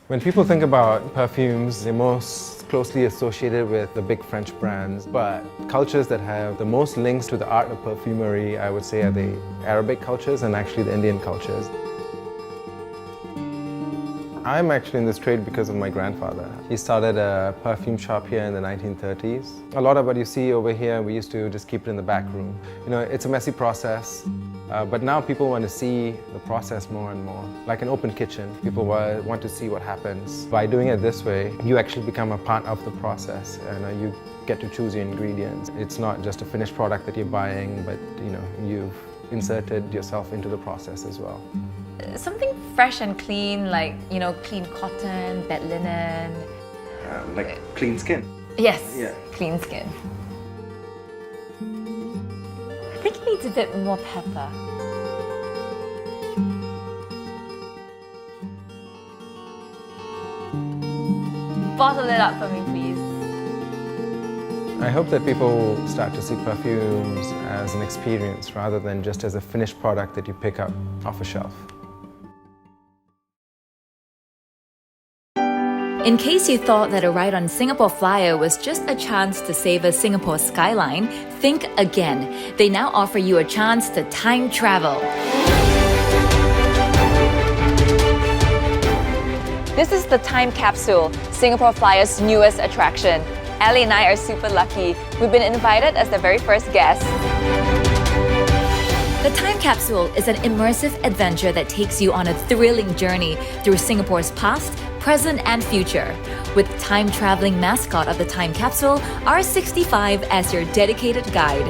When people think about perfumes, they're most closely associated with the big French brands, but cultures that have the most links to the art of perfumery, I would say, are the Arabic cultures and actually the Indian cultures. I'm actually in this trade because of my grandfather. He started a perfume shop here in the 1930s. A lot of what you see over here, we used to just keep it in the back room. You know, it's a messy process, but now people want to see the process more and more. Like an open kitchen, people want to see what happens. By doing it this way, you actually become a part of the process, and you get to choose your ingredients. It's not just a finished product that you're buying, but you've inserted yourself into the process as well. Something fresh and clean, like, clean cotton, bed linen. Like clean skin. Yes, Yeah. Clean skin. I think it needs a bit more pepper. Bottle it up for me, please. I hope that people start to see perfumes as an experience rather than just as a finished product that you pick up off a shelf. In case you thought that a ride on Singapore Flyer was just a chance to savor Singapore's skyline, think again. They now offer you a chance to time travel. This is the time capsule, Singapore Flyer's newest attraction. Ali and I are super lucky. We've been invited as the very first guests. The time capsule is an immersive adventure that takes you on a thrilling journey through Singapore's past, present and future, with time-traveling mascot of the time capsule, R65, as your dedicated guide.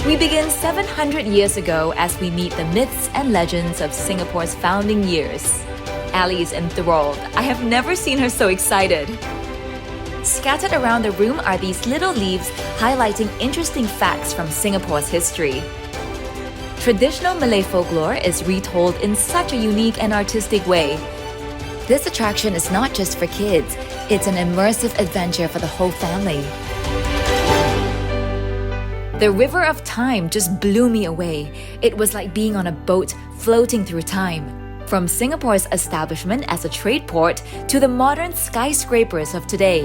We begin 700 years ago as we meet the myths and legends of Singapore's founding years. Ali is enthralled. I have never seen her so excited. Scattered around the room are these little leaves highlighting interesting facts from Singapore's history. Traditional Malay folklore is retold in such a unique and artistic way. This attraction is not just for kids, it's an immersive adventure for the whole family. The River of Time just blew me away. It was like being on a boat floating through time. From Singapore's establishment as a trade port to the modern skyscrapers of today.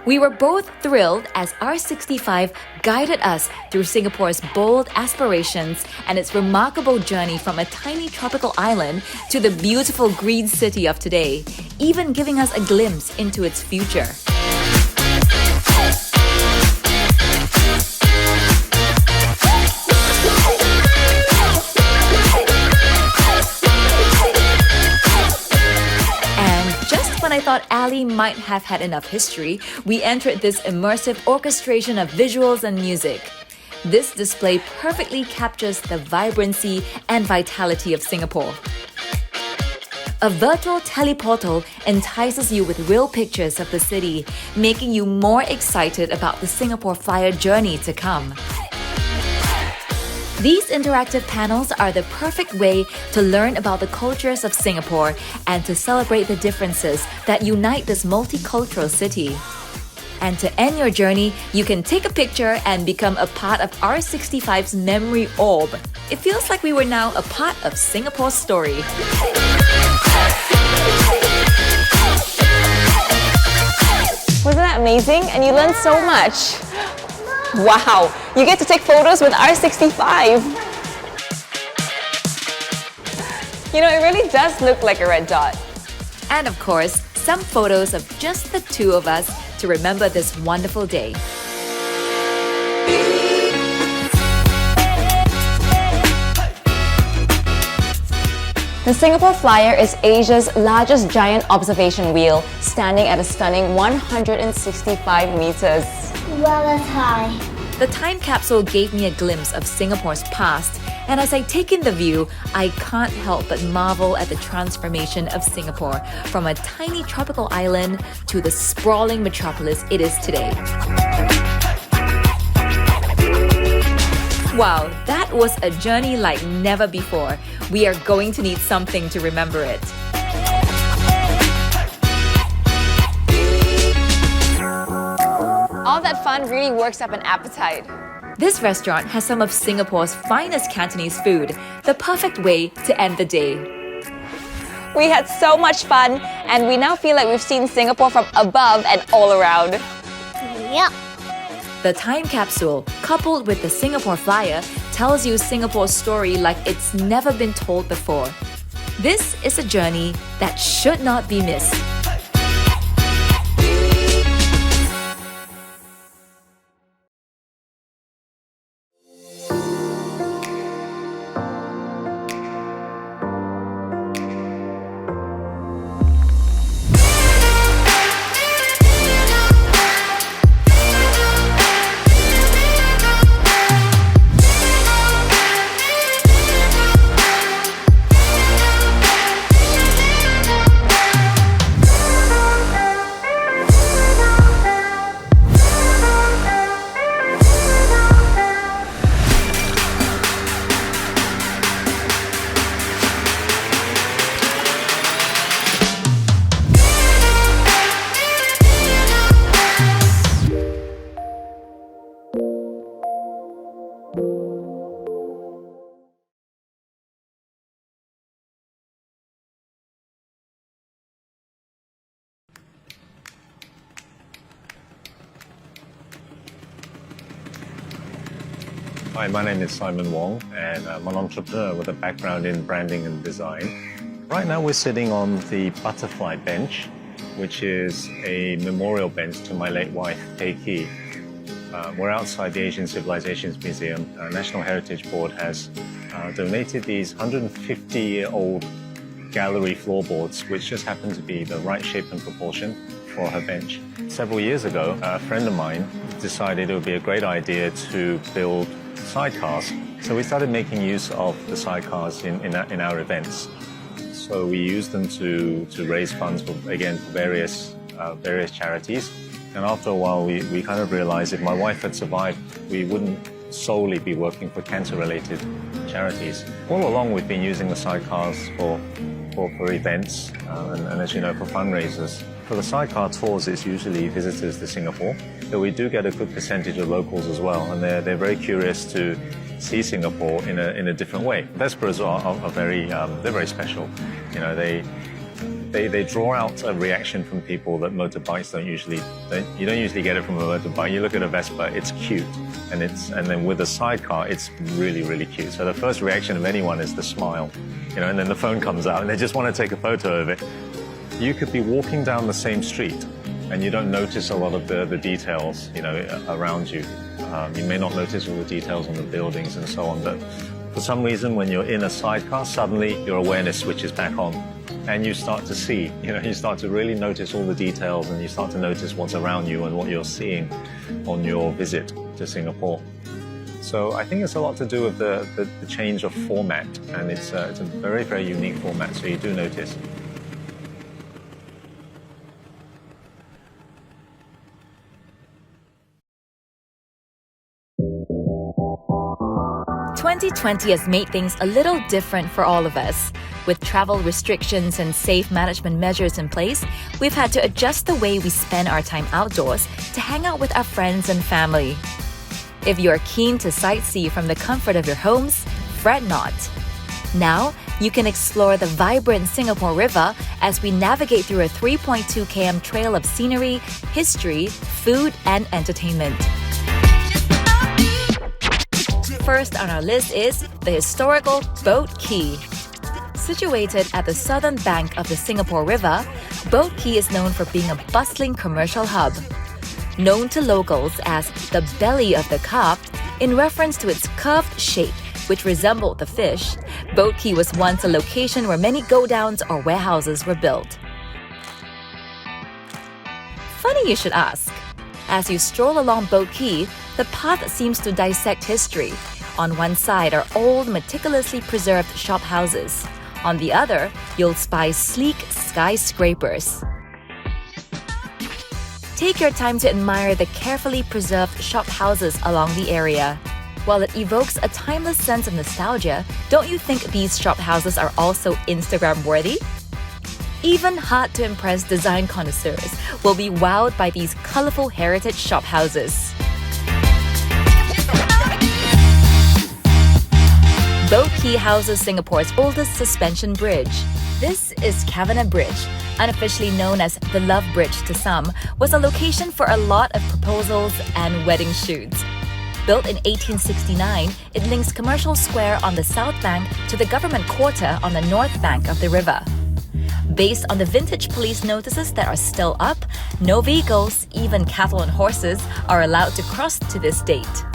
We were both thrilled as R65 guided us through Singapore's bold aspirations and its remarkable journey from a tiny tropical island to the beautiful green city of today, even giving us a glimpse into its future. When I thought Ali might have had enough history, we entered this immersive orchestration of visuals and music. This display perfectly captures the vibrancy and vitality of Singapore. A virtual teleportal entices you with real pictures of the city, making you more excited about the Singapore Flyer journey to come. These interactive panels are the perfect way to learn about the cultures of Singapore and to celebrate the differences that unite this multicultural city. And to end your journey, you can take a picture and become a part of R65's memory orb. It feels like we were now a part of Singapore's story. Wasn't that amazing? And you learned so much. Wow, you get to take photos with R65. It really does look like a red dot. And of course, some photos of just the two of us to remember this wonderful day. The Singapore Flyer is Asia's largest giant observation wheel, standing at a stunning 165 meters. Well, that's high. The time capsule gave me a glimpse of Singapore's past, and as I take in the view, I can't help but marvel at the transformation of Singapore from a tiny tropical island to the sprawling metropolis it is today. Wow, that was a journey like never before. We are going to need something to remember it. All that fun really works up an appetite. This restaurant has some of Singapore's finest Cantonese food, the perfect way to end the day. We had so much fun, and we now feel like we've seen Singapore from above and all around. Yep. The time capsule, coupled with the Singapore flyer, tells you Singapore's story like it's never been told before. This is a journey that should not be missed. Hi, my name is Simon Wong, and I'm an entrepreneur with a background in branding and design. Right now we're sitting on the Butterfly Bench, which is a memorial bench to my late wife, Pei Ki. We're outside the Asian Civilizations Museum. National Heritage Board has donated these 150-year-old gallery floorboards, which just happen to be the right shape and proportion for her bench. Several years ago, a friend of mine decided it would be a great idea to build sidecars. So we started making use of the sidecars in our events. So we used them to raise funds for various charities. And after a while, we kind of realized if my wife had survived, we wouldn't solely be working for cancer-related charities. All along, we've been using the sidecars for events and as you know, for fundraisers. For the sidecar tours, it's usually visitors to Singapore, but we do get a good percentage of locals as well, and they're very curious to see Singapore in a different way. Vespas are very special. You know, they draw out a reaction from people that motorbikes you don't usually get it from a motorbike. You look at a Vespa, it's cute, and then with a sidecar, it's really cute. So the first reaction of anyone is the smile, you know, and then the phone comes out and they just want to take a photo of it. You could be walking down the same street and you don't notice a lot of the details, you know, around you. You may not notice all the details on the buildings and so on, but for some reason, when you're in a sidecar, suddenly your awareness switches back on and you start to see, you know, you start to really notice all the details and you start to notice what's around you and what you're seeing on your visit to Singapore. So I think it's a lot to do with the change of format, and it's a very unique format, so you do notice. "2020 has made things a little different for all of us. With travel restrictions and safe management measures in place, we've had to adjust the way we spend our time outdoors to hang out with our friends and family. If you are keen to sightsee from the comfort of your homes, fret not. Now, you can explore the vibrant Singapore River as we navigate through a 3.2 km trail of scenery, history, food, and entertainment. First on our list is the historical Boat Quay. Situated at the southern bank of the Singapore River, Boat Quay is known for being a bustling commercial hub. Known to locals as the belly of the carp, in reference to its curved shape, which resembled the fish, Boat Quay was once a location where many go-downs or warehouses were built. Funny you should ask. As you stroll along Boat Quay, the path seems to dissect history. On one side are old, meticulously preserved shop houses. On the other, you'll spy sleek skyscrapers. Take your time to admire the carefully preserved shop houses along the area. While it evokes a timeless sense of nostalgia, don't you think these shop houses are also Instagram-worthy? Even hard-to-impress design connoisseurs will be wowed by these colorful heritage shop houses. Boat Quay houses Singapore's oldest suspension bridge. This is Cavanagh Bridge, unofficially known as the Love Bridge to some, was a location for a lot of proposals and wedding shoots. Built in 1869, it links Commercial Square on the south bank to the government quarter on the north bank of the river. Based on the vintage police notices that are still up, no vehicles, even cattle and horses, are allowed to cross to this date.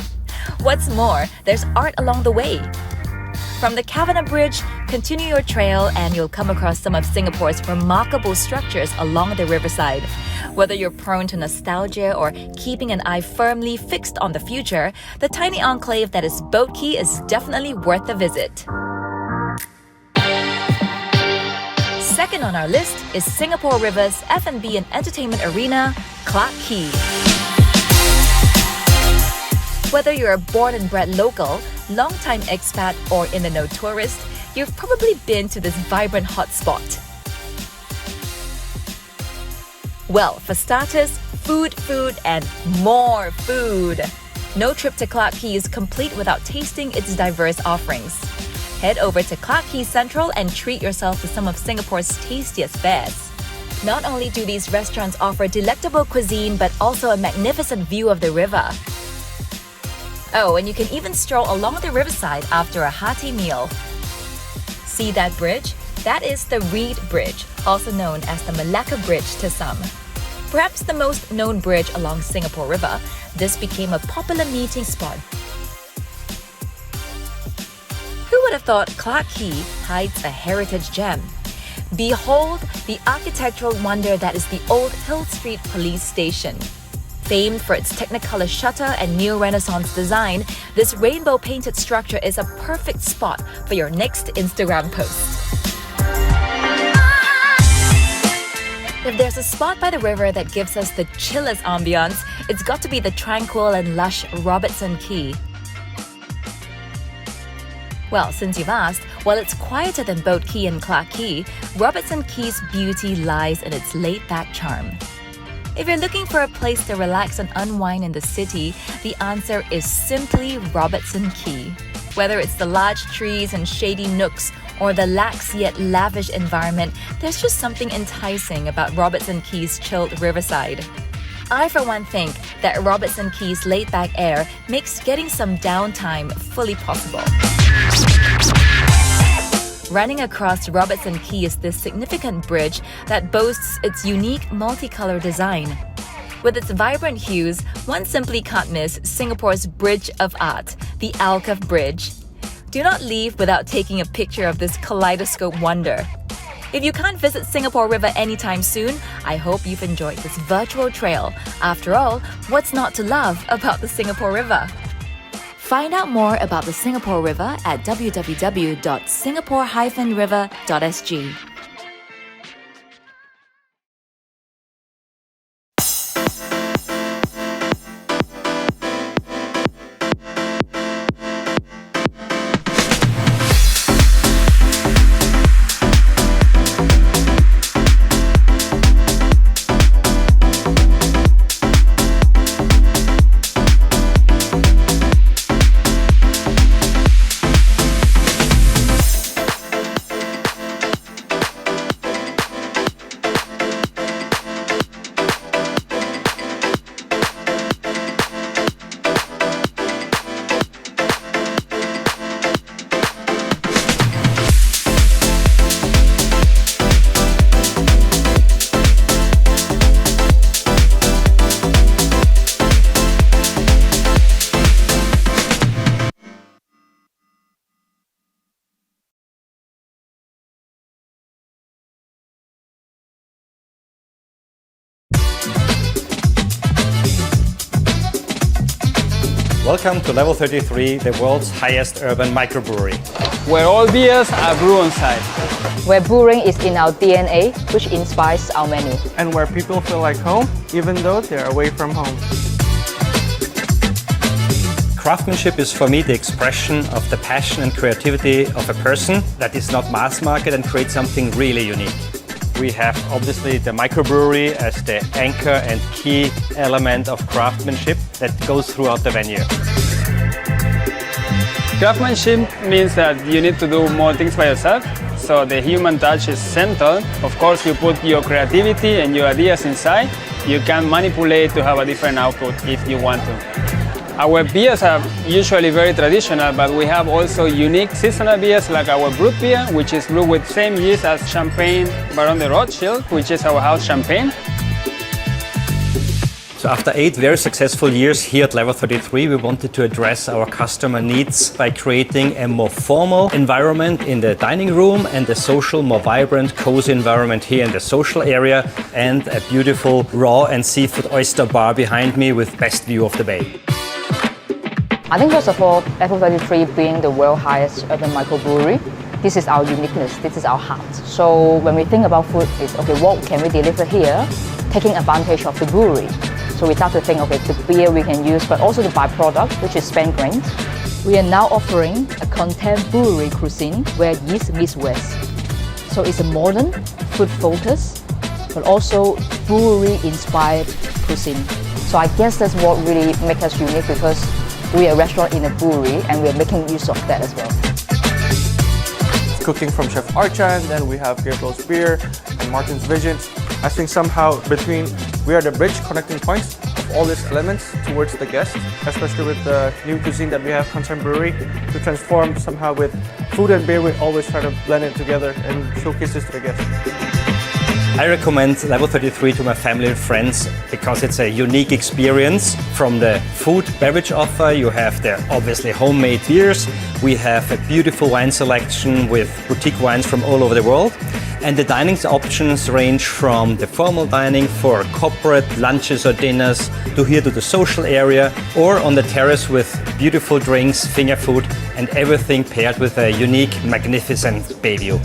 What's more, there's art along the way. From the Cavanagh Bridge, continue your trail and you'll come across some of Singapore's remarkable structures along the riverside. Whether you're prone to nostalgia or keeping an eye firmly fixed on the future, the tiny enclave that is Boat Quay is definitely worth a visit. Second on our list is Singapore River's F&B and entertainment arena, Clarke Quay. Whether you're a born and bred local, long-time expat, or in-the-know tourist, you've probably been to this vibrant hotspot. Well, for starters, food, and more food. No trip to Clarke Quay is complete without tasting its diverse offerings. Head over to Clarke Quay Central and treat yourself to some of Singapore's tastiest fares. Not only do these restaurants offer delectable cuisine, but also a magnificent view of the river. Oh, and you can even stroll along the riverside after a hearty meal. See that bridge? That is the Reed Bridge, also known as the Malacca Bridge to some. Perhaps the most known bridge along Singapore River, this became a popular meeting spot. Who would have thought Clarke Quay hides a heritage gem? Behold the architectural wonder that is the old Hill Street Police Station. Famed for its Technicolor shutter and neo-Renaissance design, this rainbow-painted structure is a perfect spot for your next Instagram post. If there's a spot by the river that gives us the chillest ambiance, it's got to be the tranquil and lush Robertson Quay. Well, since you've asked, while it's quieter than Boat Quay and Clarke Quay, Robertson Quay's beauty lies in its laid-back charm. If you're looking for a place to relax and unwind in the city, the answer is simply Robertson Quay. Whether it's the large trees and shady nooks or the lax yet lavish environment, there's just something enticing about Robertson Quay's chilled riverside. I, for one, think that Robertson Quay's laid-back air makes getting some downtime fully possible. Running across Robertson Quay is this significant bridge that boasts its unique multicolour design. With its vibrant hues, one simply can't miss Singapore's Bridge of Art, the Alcove Bridge. Do not leave without taking a picture of this kaleidoscope wonder. If you can't visit Singapore River anytime soon, I hope you've enjoyed this virtual trail. After all, what's not to love about the Singapore River? Find out more about the Singapore River at www.singapore-river.sg. Welcome to Level 33, the world's highest urban microbrewery. Where all beers are brewed on site. Where brewing is in our DNA, which inspires our menu. And where people feel like home, even though they're away from home. Craftsmanship is for me the expression of the passion and creativity of a person that is not mass market and creates something really unique. We have obviously the microbrewery as the anchor and key element of craftsmanship that goes throughout the venue. Craftsmanship means that you need to do more things by yourself, so the human touch is central. Of course, you put your creativity and your ideas inside. You can manipulate to have a different output if you want to. Our beers are usually very traditional, but we have also unique seasonal beers like our brut beer, which is brewed with same yeast as Champagne Baron de Rothschild, which is our house champagne. So after 8 very successful years here at Level 33, we wanted to address our customer needs by creating a more formal environment in the dining room and a social, more vibrant, cozy environment here in the social area, and a beautiful raw and seafood oyster bar behind me with best view of the bay. I think first of all, Level 33 being the world's highest urban microbrewery, this is our uniqueness, this is our heart. So when we think about food, it's okay, what can we deliver here, taking advantage of the brewery. So we start to think, okay, the beer we can use, but also the byproduct, which is spent grains. We are now offering a contemporary cuisine where yeast meets West. So it's a modern, food focus, but also brewery-inspired cuisine. So I guess that's what really makes us unique, because we are a restaurant in a brewery and we are making use of that as well. Cooking from Chef Archan, then we have Gabriel's Beer and Martin's Vision. I think somehow we are the bridge connecting points of all these elements towards the guest, especially with the new cuisine that we have, contemporary, to transform somehow with food and beer. We always try to blend it together and showcase this to the guests. I recommend Level 33 to my family and friends because it's a unique experience. From the food beverage offer, you have the obviously homemade beers. We have a beautiful wine selection with boutique wines from all over the world. And the dining options range from the formal dining for corporate lunches or dinners to here to the social area, or on the terrace with beautiful drinks, finger food, and everything paired with a unique, magnificent bay view.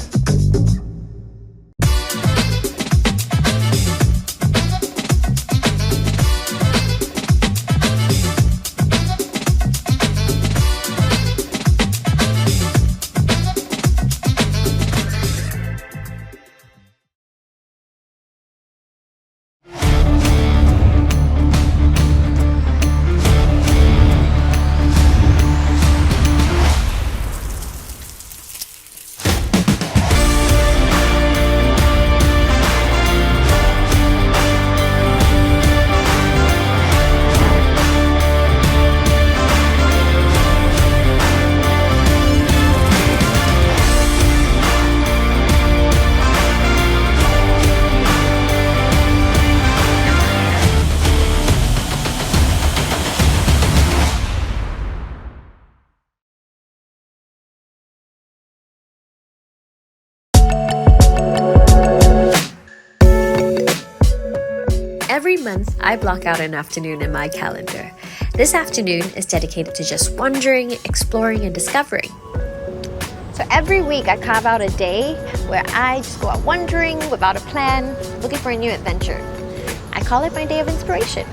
Every month, I block out an afternoon in my calendar. This afternoon is dedicated to just wandering, exploring, and discovering. So every week I carve out a day where I just go out wandering without a plan, looking for a new adventure. I call it my day of inspiration.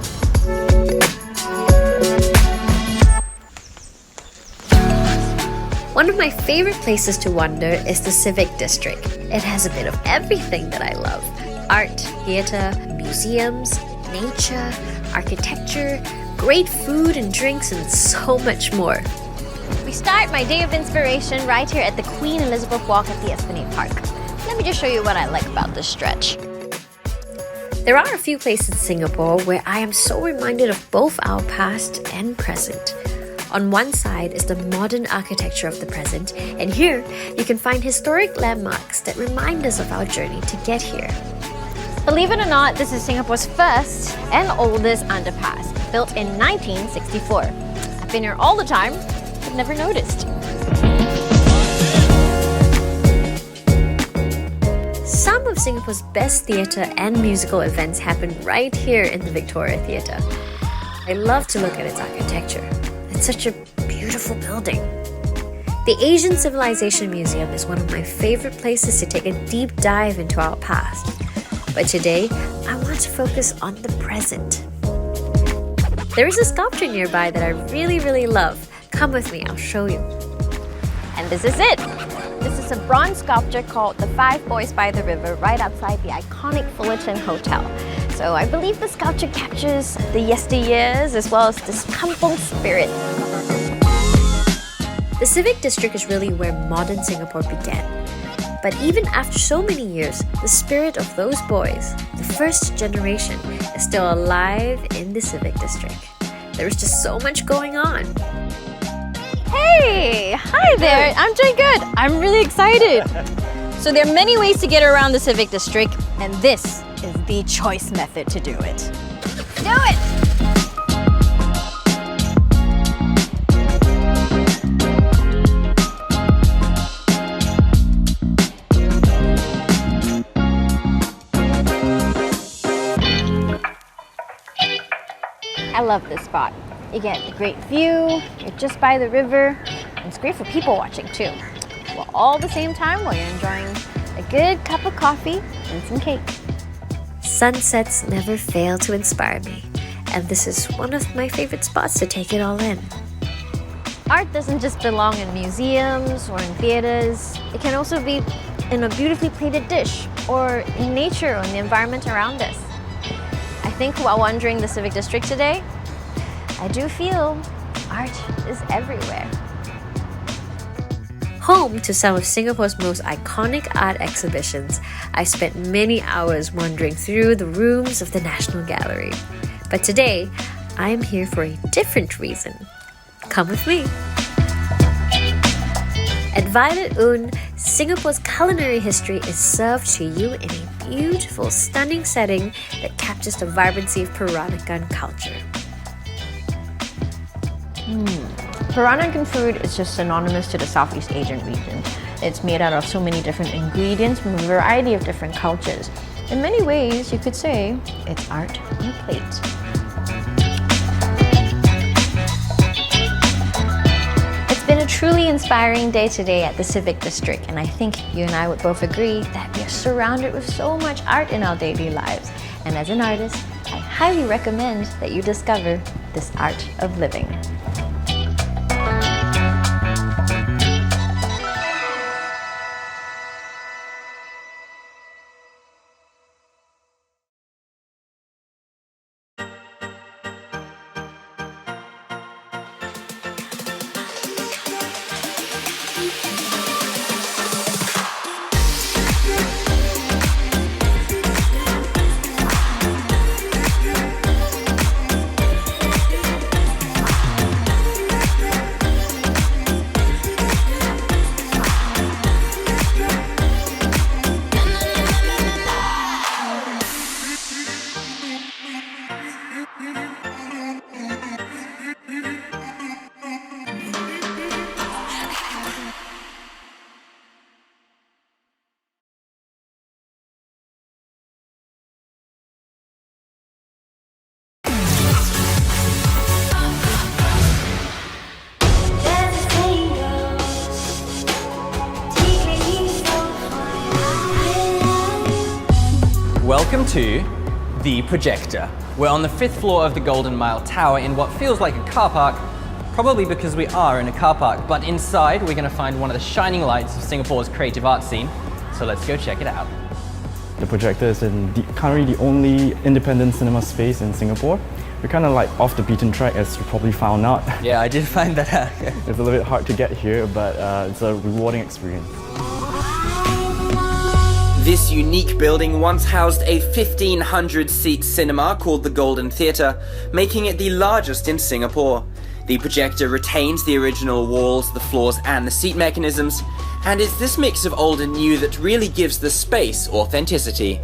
One of my favorite places to wander is the Civic District. It has a bit of everything that I love. Art, theatre, museums, nature, architecture, great food and drinks, and so much more. We start my day of inspiration right here at the Queen Elizabeth Walk at the Esplanade Park. Let me just show you what I like about this stretch. There are a few places in Singapore where I am so reminded of both our past and present. On one side is the modern architecture of the present, and here you can find historic landmarks that remind us of our journey to get here. Believe it or not, this is Singapore's first and oldest underpass, built in 1964. I've been here all the time, but never noticed. Some of Singapore's best theatre and musical events happen right here in the Victoria Theatre. I love to look at its architecture. It's such a beautiful building. The Asian Civilization Museum is one of my favorite places to take a deep dive into our past. But today, I want to focus on the present. There is a sculpture nearby that I really love. Come with me, I'll show you. And this is it. This is a bronze sculpture called The Five Boys by the River right outside the iconic Fullerton Hotel. So I believe the sculpture captures the yesteryears as well as this kampong spirit. The Civic District is really where modern Singapore began. But even after so many years, the spirit of those boys, the first generation, is still alive in the Civic District. There's just so much going on. Hey! Hi there! I'm doing good! I'm really excited! So there are many ways to get around the Civic District, and this is the choice method to do it. Do it! I love this spot. You get a great view, you're just by the river, and it's great for people watching too. Well, all at the same time while you're enjoying a good cup of coffee and some cake. Sunsets never fail to inspire me, and this is one of my favorite spots to take it all in. Art doesn't just belong in museums or in theaters. It can also be in a beautifully plated dish or in nature or in the environment around us. I think while wandering the Civic District today, I do feel art is everywhere. Home to some of Singapore's most iconic art exhibitions, I spent many hours wandering through the rooms of the National Gallery. But today, I am here for a different reason. Come with me. At Violet Un, Singapore's culinary history is served to you in a beautiful, stunning setting that captures the vibrancy of Peranakan culture. Peranakan food is just synonymous to the Southeast Asian region. It's made out of so many different ingredients from a variety of different cultures. In many ways, you could say it's art on a plate. It's been a truly inspiring day today at the Civic District, and I think you and I would both agree that we are surrounded with so much art in our daily lives. And as an artist, I highly recommend that you discover this art of living. Welcome to the Projector. We're on the 5th floor of the Golden Mile Tower in what feels like a car park, probably because we are in a car park, but inside we're going to find one of the shining lights of Singapore's creative art scene, so let's go check it out. The Projector is currently the only independent cinema space in Singapore. We're kind of like off the beaten track, as you probably found out. Yeah, I did find that out. It's a little bit hard to get here, but it's a rewarding experience. This unique building once housed a 1,500-seat cinema called the Golden Theatre, making it the largest in Singapore. The Projector retains the original walls, the floors and the seat mechanisms, and it's this mix of old and new that really gives the space authenticity.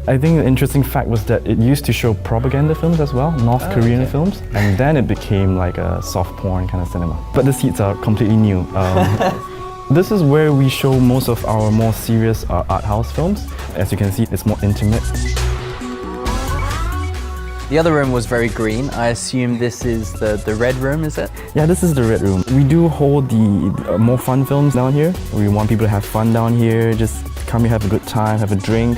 I think the interesting fact was that it used to show propaganda films as well, North Korean films, and then it became like a soft porn kind of cinema. But the seats are completely new. This is where we show most of our more serious art house films. As you can see, it's more intimate. The other room was very green. I assume this is the red room, is it? Yeah, this is the red room. We do hold the more fun films down here. We want people to have fun down here, just come here, have a good time, have a drink.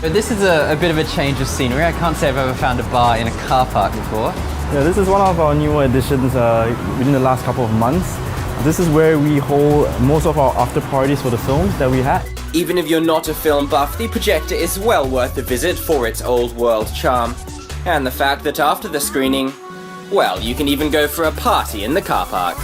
So this is a bit of a change of scenery. I can't say I've ever found a bar in a car park before. Yeah, this is one of our newer additions within the last couple of months. This is where we hold most of our after parties for the films that we had. Even if you're not a film buff, the Projector is well worth a visit for its old world charm. And the fact that after the screening, well, you can even go for a party in the car park.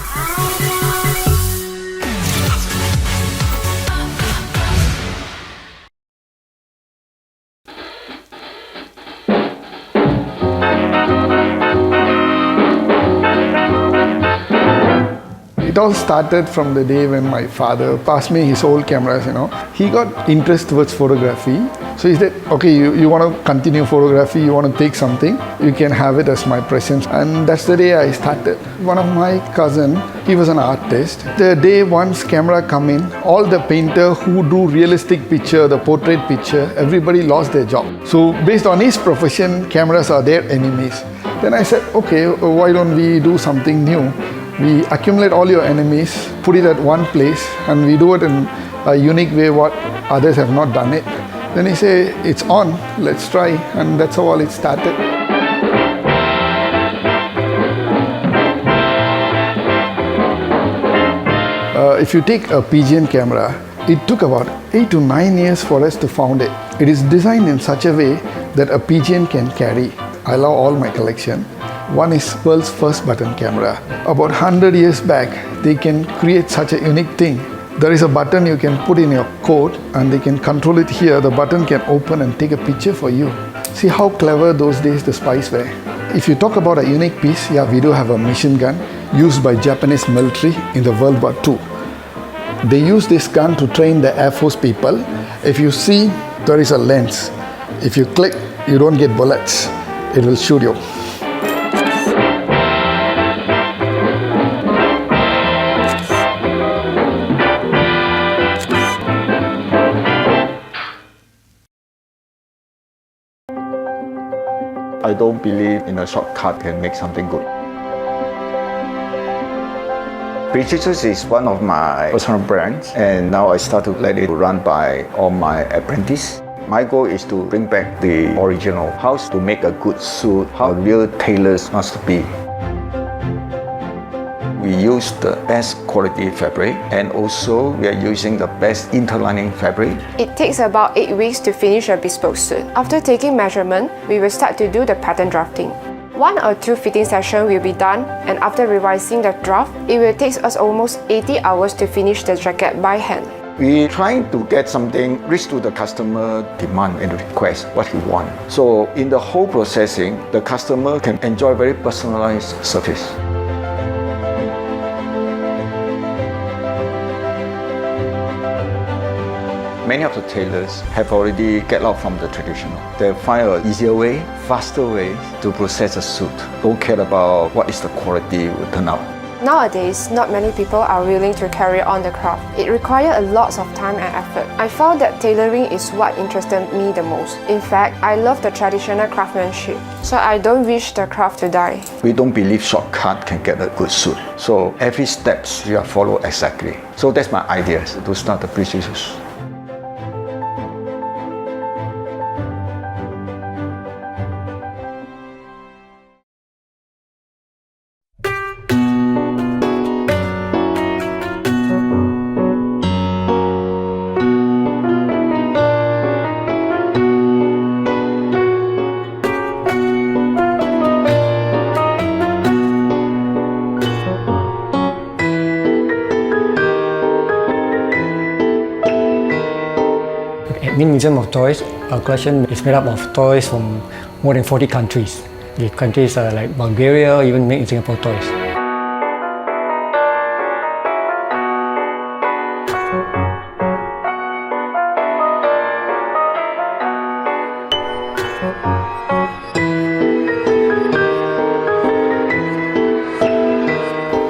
It all started from the day when my father passed me his old cameras, He got interest towards photography. So he said, okay, you want to continue photography, you want to take something, you can have it as my present. And that's the day I started. One of my cousin, he was an artist. The day once camera come in, all the painter who do realistic picture, the portrait picture, everybody lost their job. So based on his profession, cameras are their enemies. Then I said, okay, why don't we do something new? We accumulate all your enemies, put it at one place, and we do it in a unique way what others have not done it. Then he said, it's on, let's try, and that's how all it started. If you take a pigeon camera, it took about 8 to 9 years for us to found it. It is designed in such a way that a pigeon can carry. I love all my collection. One is world's first button camera. About 100 years back, they can create such a unique thing. There is a button you can put in your coat and they can control it here. The button can open and take a picture for you. See how clever those days the spies were. If you talk about a unique piece, yeah, we do have a machine gun used by Japanese military in the World War II. They use this gun to train the Air Force people. If you see, there is a lens. If you click, you don't get bullets. It will shoot you. I don't believe in a shortcut can make something good. Projector is one of my personal brands, and now I start to let it run by all my apprentices. My goal is to bring back the original, how to make a good suit, how real tailors must be. We use the best quality fabric, and also we are using the best interlining fabric. It takes about 8 weeks to finish a bespoke suit. After taking measurement, we will start to do the pattern drafting. 1 or 2 fitting sessions will be done, and after revising the draft, it will take us almost 80 hours to finish the jacket by hand. We're trying to get something reach to the customer demand and request what he wants. So in the whole processing, the customer can enjoy very personalized service. Many of the tailors have already get out from the traditional. They find an easier way, faster way to process a suit. Don't care about what is the quality will turn out. Nowadays, not many people are willing to carry on the craft. It requires a lot of time and effort. I found that tailoring is what interested me the most. In fact, I love the traditional craftsmanship, so I don't wish the craft to die. We don't believe shortcut can get a good suit. So every steps you are follow exactly. So that's my idea to start the business. Museum of Toys. Our collection is made up of toys from more than 40 countries. The countries are like Bulgaria, even made in Singapore toys.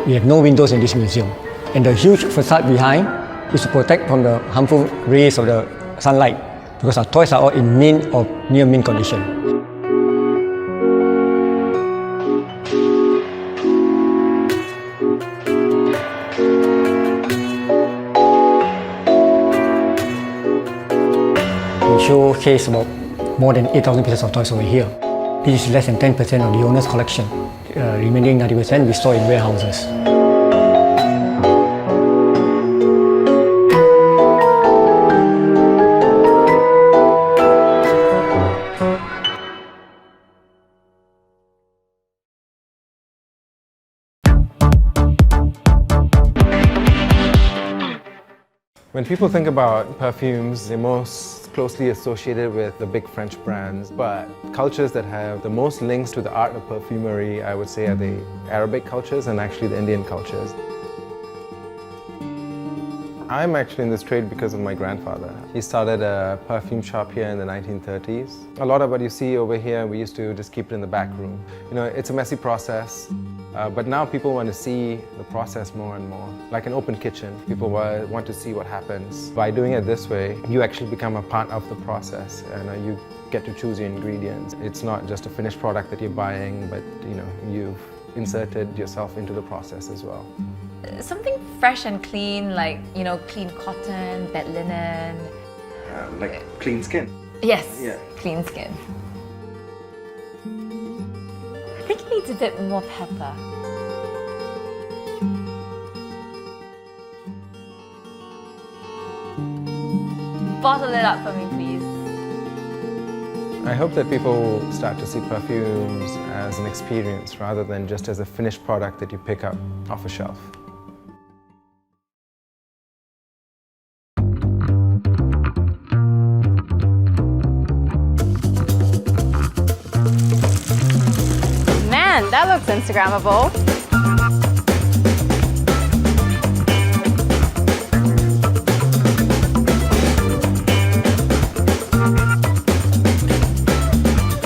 We have no windows in this museum, and the huge facade behind is to protect from the harmful rays of the sunlight, because our toys are all in mint or near mint condition. We showcase about more than 8,000 pieces of toys over here. This is less than 10% of the owner's collection. Remaining 90% we store in warehouses. When people think about perfumes, they're most closely associated with the big French brands, but cultures that have the most links to the art of perfumery, I would say, are the Arabic cultures and actually the Indian cultures. I'm actually in this trade because of my grandfather. He started a perfume shop here in the 1930s. A lot of what you see over here, we used to just keep it in the back room. You know, it's a messy process, but now people want to see the process more and more. Like an open kitchen, people want to see what happens. By doing it this way, you actually become a part of the process, and you get to choose your ingredients. It's not just a finished product that you're buying, but you've inserted yourself into the process as well. Something fresh and clean, like, clean cotton, bed linen. Like clean skin. Yes, Yeah. clean skin. I think it needs a bit more pepper. Bottle it up for me, please. I hope that people start to see perfumes as an experience rather than just as a finished product that you pick up off a shelf. Man, that looks Instagrammable.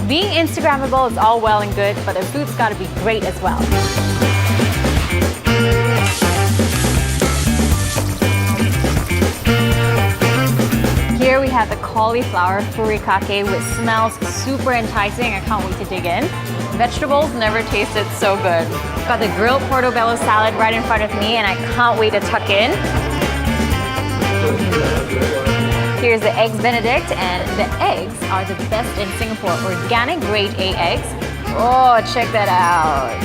Being Instagrammable is all well and good, but the food's got to be great as well. Here we have the cauliflower furikake, which smells super enticing. I can't wait to dig in. Vegetables never tasted so good. Got the grilled portobello salad right in front of me, and I can't wait to tuck in. Here's the eggs Benedict, and the eggs are the best in Singapore. Organic grade A eggs. Oh, check that out.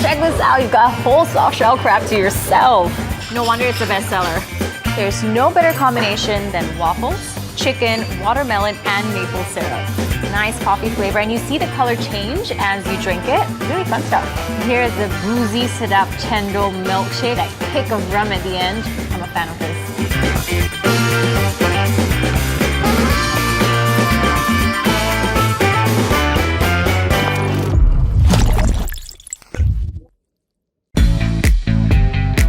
Check this out, you've got a whole soft shell crab to yourself. No wonder it's a bestseller. There's no better combination than waffles, chicken, watermelon, and maple syrup. Nice coffee flavor, and you see the color change as you drink it. Really fun stuff. Here's the boozy sedap chendol milkshake. That kick of rum at the end. I'm a fan of this.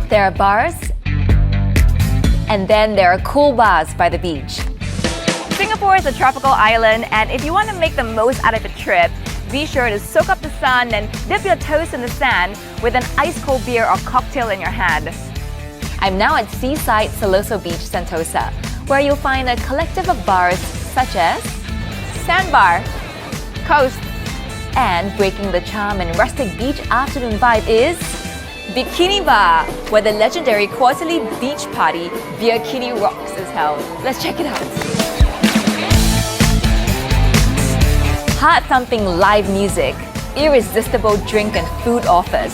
There are bars, and then there are cool bars by the beach. Singapore is a tropical island, and if you want to make the most out of a trip, be sure to soak up the sun and dip your toes in the sand with an ice-cold beer or cocktail in your hand. I'm now at Seaside, Siloso Beach, Sentosa, where you'll find a collective of bars such as Sandbar, Coast, and breaking the charm and rustic beach afternoon vibe is Bikini Bar, where the legendary quarterly beach party Bikini Rocks is held. Let's check it out. Heart-thumping live music, irresistible drink and food offers,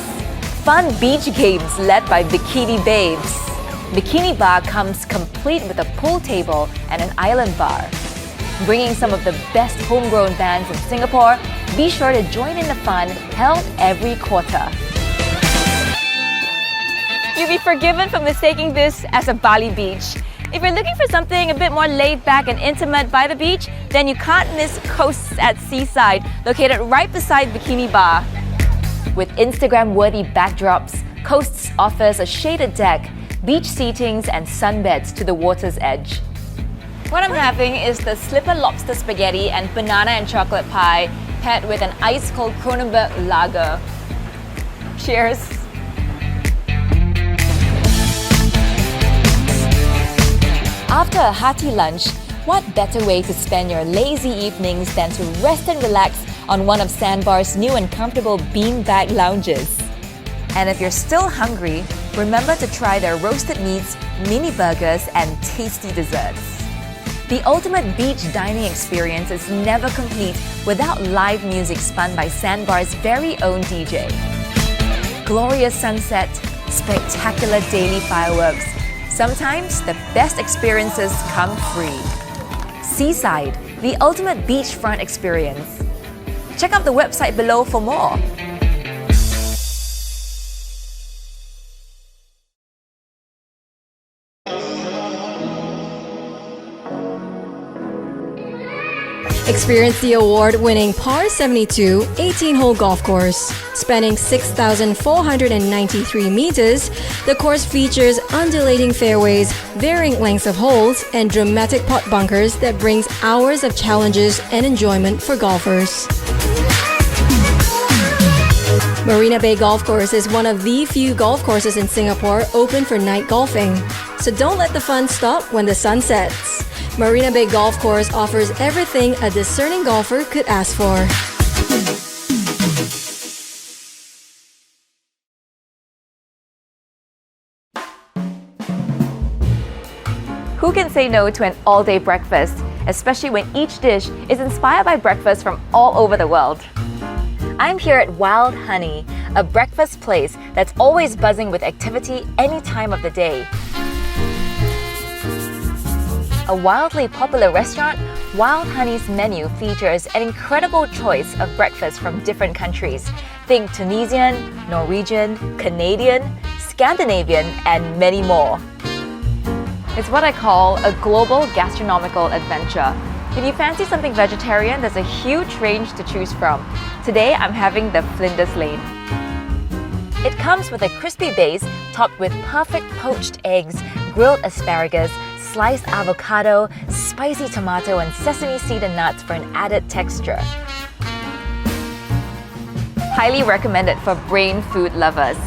fun beach games led by Bikini Babes. Bikini Bar comes complete with a pool table and an island bar. Bringing some of the best homegrown bands in Singapore, be sure to join in the fun held every quarter. You'll be forgiven for mistaking this as a Bali beach. If you're looking for something a bit more laid back and intimate by the beach, then you can't miss Coasts at Seaside, located right beside Bikini Bar. With Instagram-worthy backdrops, Coasts offers a shaded deck, beach seatings, and sunbeds to the water's edge. What I'm having is the slipper lobster spaghetti and banana and chocolate pie, paired with an ice-cold Kronenbourg lager. Cheers! After a hearty lunch, what better way to spend your lazy evenings than to rest and relax on one of Sandbar's new and comfortable beanbag lounges? And if you're still hungry, remember to try their roasted meats, mini burgers, and tasty desserts. The ultimate beach dining experience is never complete without live music spun by Sandbar's very own DJ. Glorious sunset, spectacular daily fireworks. Sometimes the best experiences come free. Seaside, the ultimate beachfront experience. Check out the website below for more. Experience the award-winning Par 72 18-hole golf course. Spanning 6,493 meters, the course features undulating fairways, varying lengths of holes, and dramatic putt bunkers that brings hours of challenges and enjoyment for golfers. Marina Bay Golf Course is one of the few golf courses in Singapore open for night golfing. So don't let the fun stop when the sun sets. Marina Bay Golf Course offers everything a discerning golfer could ask for. Who can say no to an all-day breakfast, especially when each dish is inspired by breakfast from all over the world? I'm here at Wild Honey, a breakfast place that's always buzzing with activity any time of the day. A wildly popular restaurant, Wild Honey's menu features an incredible choice of breakfast from different countries. Think Tunisian, Norwegian, Canadian, Scandinavian, and many more. It's what I call a global gastronomical adventure. If you fancy something vegetarian, there's a huge range to choose from. Today, I'm having the Flinders Lane. It comes with a crispy base topped with perfect poached eggs, grilled asparagus, sliced avocado, spicy tomato, and sesame seed and nuts for an added texture. Highly recommended for brain food lovers.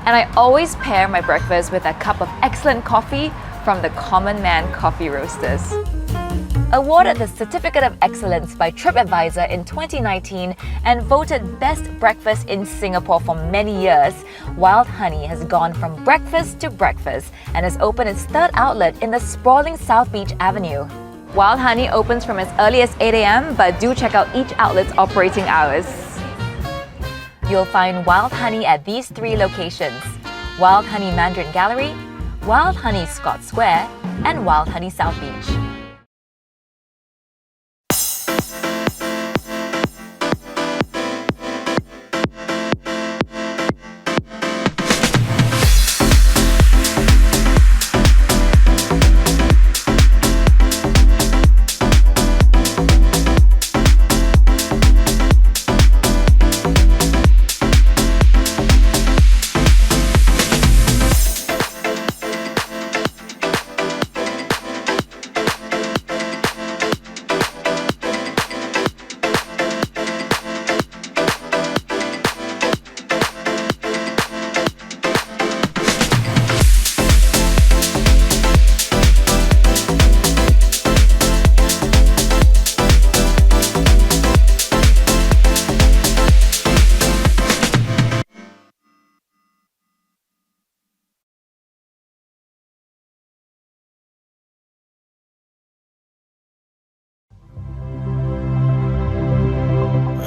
And I always pair my breakfast with a cup of excellent coffee from the Common Man Coffee Roasters. Awarded the Certificate of Excellence by TripAdvisor in 2019 and voted Best Breakfast in Singapore for many years, Wild Honey has gone from breakfast to breakfast and has opened its third outlet in the sprawling South Beach Avenue. Wild Honey opens from as early as 8 a.m, but do check out each outlet's operating hours. You'll find Wild Honey at these 3 locations: Wild Honey Mandarin Gallery, Wild Honey Scott Square, and Wild Honey South Beach.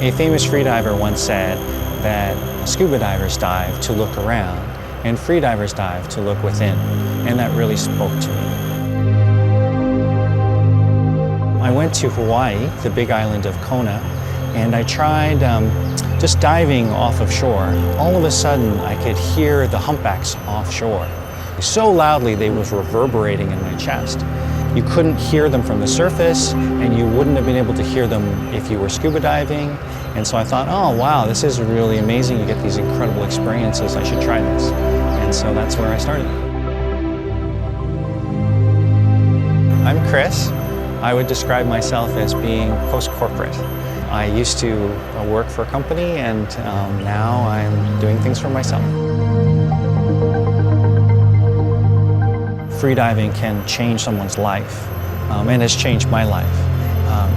A famous freediver once said that scuba divers dive to look around and freedivers dive to look within, and that really spoke to me. I went to Hawaii, the big island of Kona, and I tried just diving off of shore. All of a sudden, I could hear the humpbacks offshore. So loudly, they was reverberating in my chest. You couldn't hear them from the surface, and you wouldn't have been able to hear them if you were scuba diving. And so I thought, oh wow, this is really amazing. You get these incredible experiences. I should try this. And so that's where I started. I'm Chris. I would describe myself as being post-corporate. I used to work for a company, and now I'm doing things for myself. Freediving can change someone's life, and has changed my life.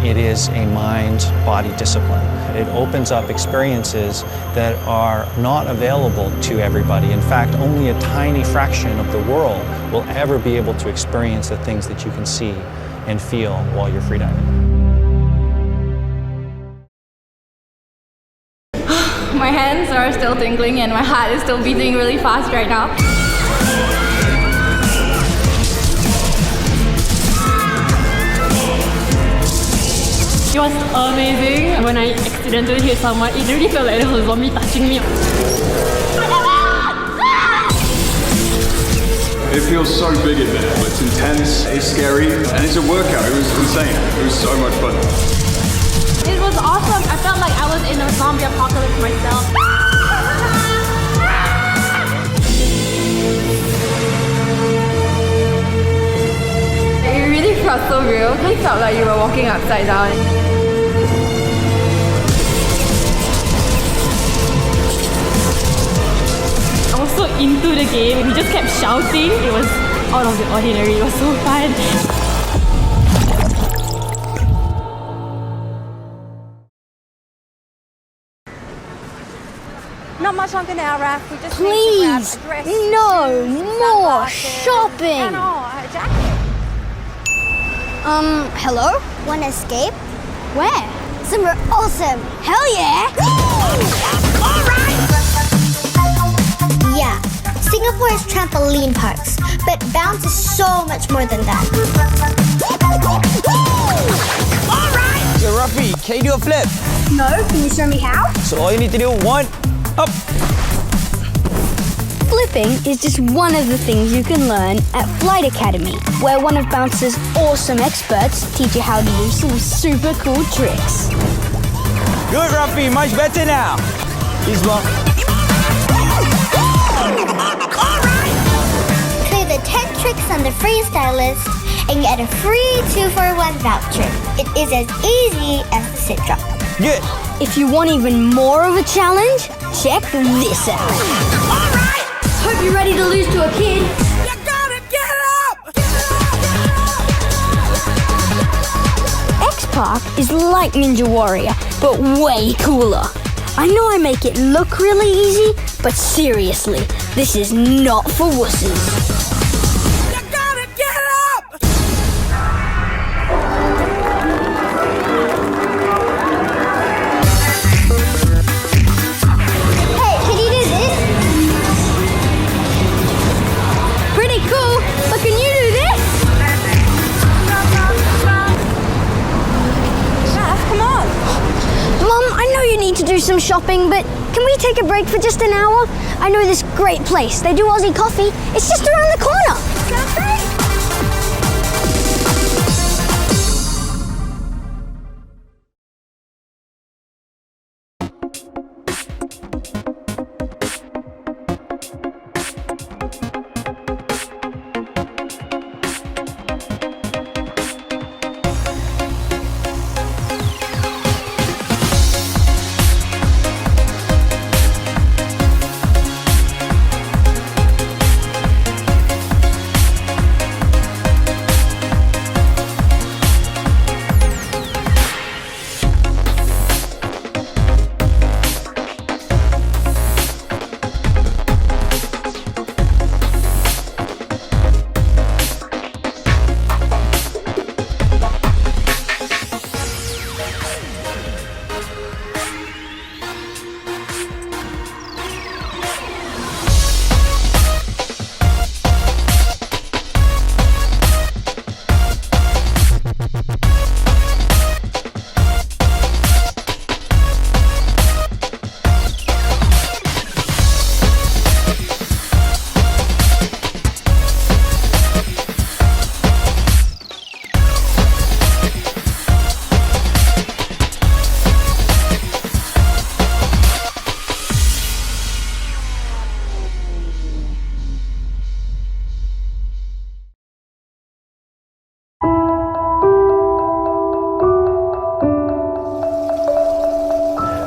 It is a mind-body discipline. It opens up experiences that are not available to everybody. In fact, only a tiny fraction of the world will ever be able to experience the things that you can see and feel while you're freediving. My hands are still tingling and my heart is still beating really fast right now. It was amazing. When I accidentally hit someone, it really felt like there was a zombie touching me. It feels so big in there. It's intense, it's scary, and it's a workout. It was insane. It was so much fun. It was awesome. I felt like I was in a zombie apocalypse myself. It really felt so real. It felt like you were walking upside down. I was so into the game. We just kept shouting. It was out of the ordinary. It was so fun. Not much longer now, Raph. We just Please, need to grab a dress, no shoes, more sunglasses, shopping. and a jacket. Hello? Wanna escape? Where? Somewhere awesome. Hell yeah! Yeah, Singapore has trampoline parks, but bounce is so much more than that. Yo, Rafi, can you do a flip? No, can you show me how? So all you need to do, one, up. Flipping is just one of the things you can learn at Flight Academy, where one of Bounce's awesome experts teach you how to do some super cool tricks. Good, Rafi, much better now. This one. Clear the 10 tricks on the freestyle list and get a free 2-for-1 voucher. It is as easy as the sit drop. Good. If you want even more of a challenge, check this out. Hope you're ready to lose to a kid. X-Park is like Ninja Warrior, but way cooler. I know I make it look really easy, but seriously, this is not for wusses. Hey, can you do this? Pretty cool, but can you do this? Come on. Mom, I know you need to do some shopping, but can we take a break for just an hour? I know this great place. They do Aussie coffee. It's just around the corner.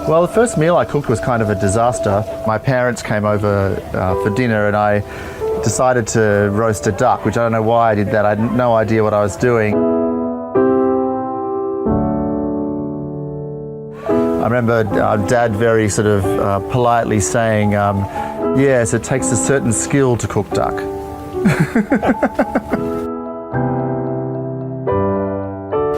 Well, the first meal I cooked was kind of a disaster. My parents came over for dinner and I decided to roast a duck, which I don't know why I did that. I had no idea what I was doing. I remember Dad very sort of politely saying, yes, it takes a certain skill to cook duck.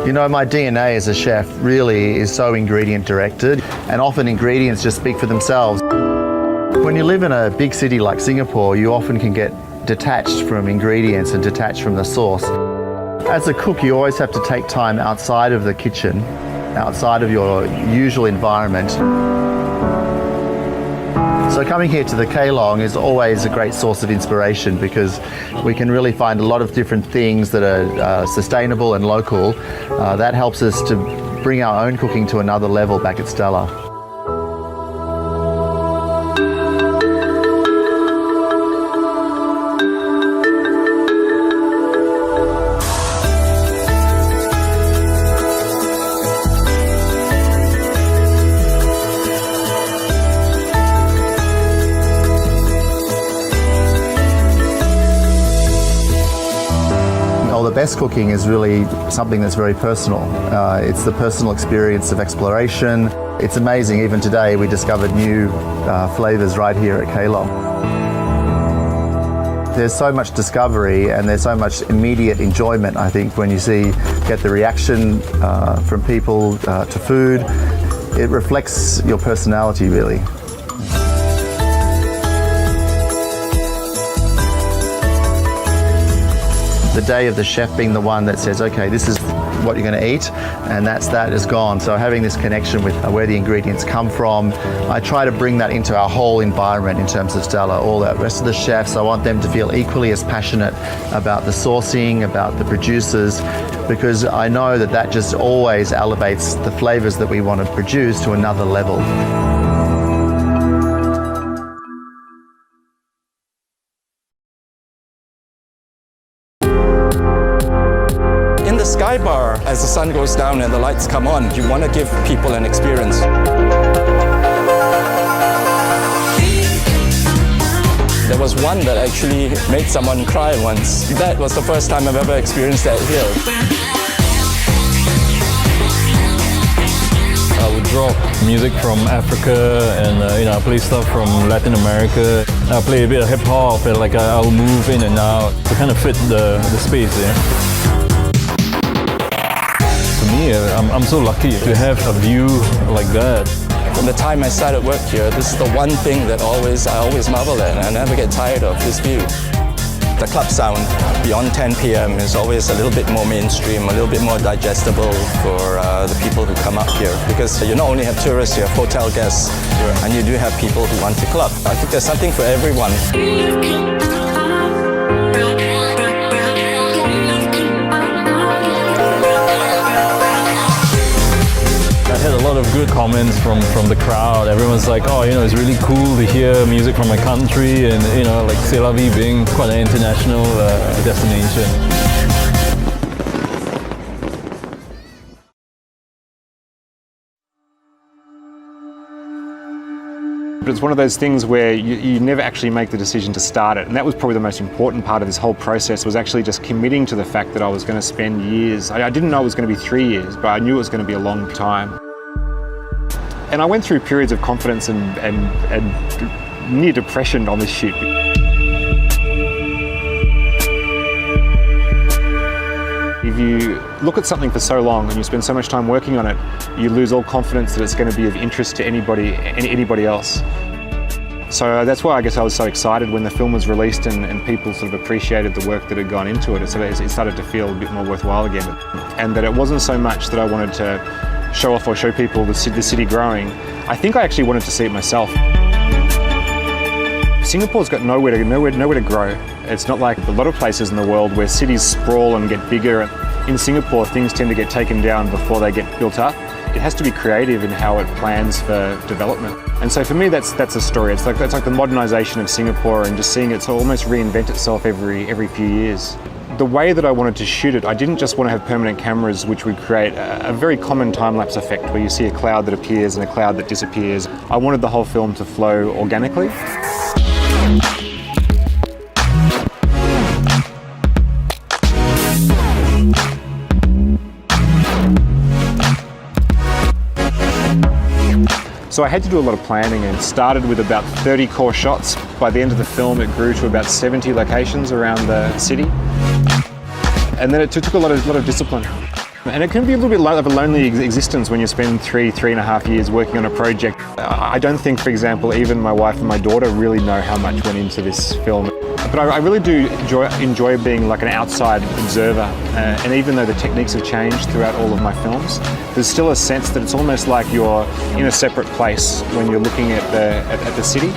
You know, my DNA as a chef really is so ingredient directed, and often ingredients just speak for themselves. When you live in a big city like Singapore, you often can get detached from ingredients and detached from the source. As a cook, you always have to take time outside of the kitchen, outside of your usual environment. So coming here to the Keelong is always a great source of inspiration because we can really find a lot of different things that are sustainable and local. That helps us to bring our own cooking to another level back at Stella. The best cooking is really something that's very personal. It's the personal experience of exploration. It's amazing, even today we discovered new flavours right here at Keilong. There's so much discovery and there's so much immediate enjoyment, I think, when you get the reaction from people to food. It reflects your personality, really. The day of the chef being the one that says, okay, this is what you're going to eat, and that is gone. So having this connection with where the ingredients come from, I try to bring that into our whole environment in terms of Stella. All the rest of the chefs, I want them to feel equally as passionate about the sourcing, about the producers, because I know that just always elevates the flavors that we want to produce to another level. Sky bar, as the sun goes down and the lights come on, you want to give people an experience. There was one that actually made someone cry once. That was the first time I've ever experienced that here. I would drop music from Africa and I play stuff from Latin America. I play a bit of hip hop and I'll move in and out to kind of fit the space there. I'm so lucky to have a view like that. From the time I started work here, this is the one thing that I always marvel at, and I never get tired of this view. The club sound beyond 10 p.m. is always a little bit more mainstream, a little bit more digestible for the people who come up here. Because you not only have tourists, you have hotel guests, and you do have people who want to club. I think there's something for everyone. I had a lot of good comments from the crowd. Everyone's like, oh, it's really cool to hear music from my country, and C'est La Vie being quite an international destination. But it's one of those things where you never actually make the decision to start it, and that was probably the most important part of this whole process, was actually just committing to the fact that I was going to spend years. I didn't know it was going to be 3 years, but I knew it was going to be a long time. And I went through periods of confidence and near depression on this shoot. If you look at something for so long and you spend so much time working on it, you lose all confidence that it's going to be of interest to anybody else. So that's why I guess I was so excited when the film was released and people sort of appreciated the work that had gone into it. So it started to feel a bit more worthwhile again. And that it wasn't so much that I wanted to show off or show people the city growing. I think I actually wanted to see it myself. Singapore's got nowhere to grow. It's not like a lot of places in the world where cities sprawl and get bigger. In Singapore, things tend to get taken down before they get built up. It has to be creative in how it plans for development. And so for me, that's a story. It's like the modernisation of Singapore and just seeing it almost reinvent itself every few years. The way that I wanted to shoot it, I didn't just want to have permanent cameras which would create a very common time-lapse effect where you see a cloud that appears and a cloud that disappears. I wanted the whole film to flow organically. So I had to do a lot of planning, and it started with about 30 core shots. By the end of the film, it grew to about 70 locations around the city. And then it took a lot of discipline. And it can be a little bit of a lonely existence when you spend 3.5 years working on a project. I don't think, for example, even my wife and my daughter really know how much went into this film. But I really do enjoy being like an outside observer. And even though the techniques have changed throughout all of my films, there's still a sense that it's almost like you're in a separate place when you're looking at the city.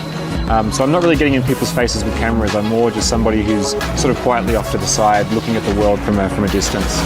So I'm not really getting in people's faces with cameras. I'm more just somebody who's sort of quietly off to the side, looking at the world from a distance.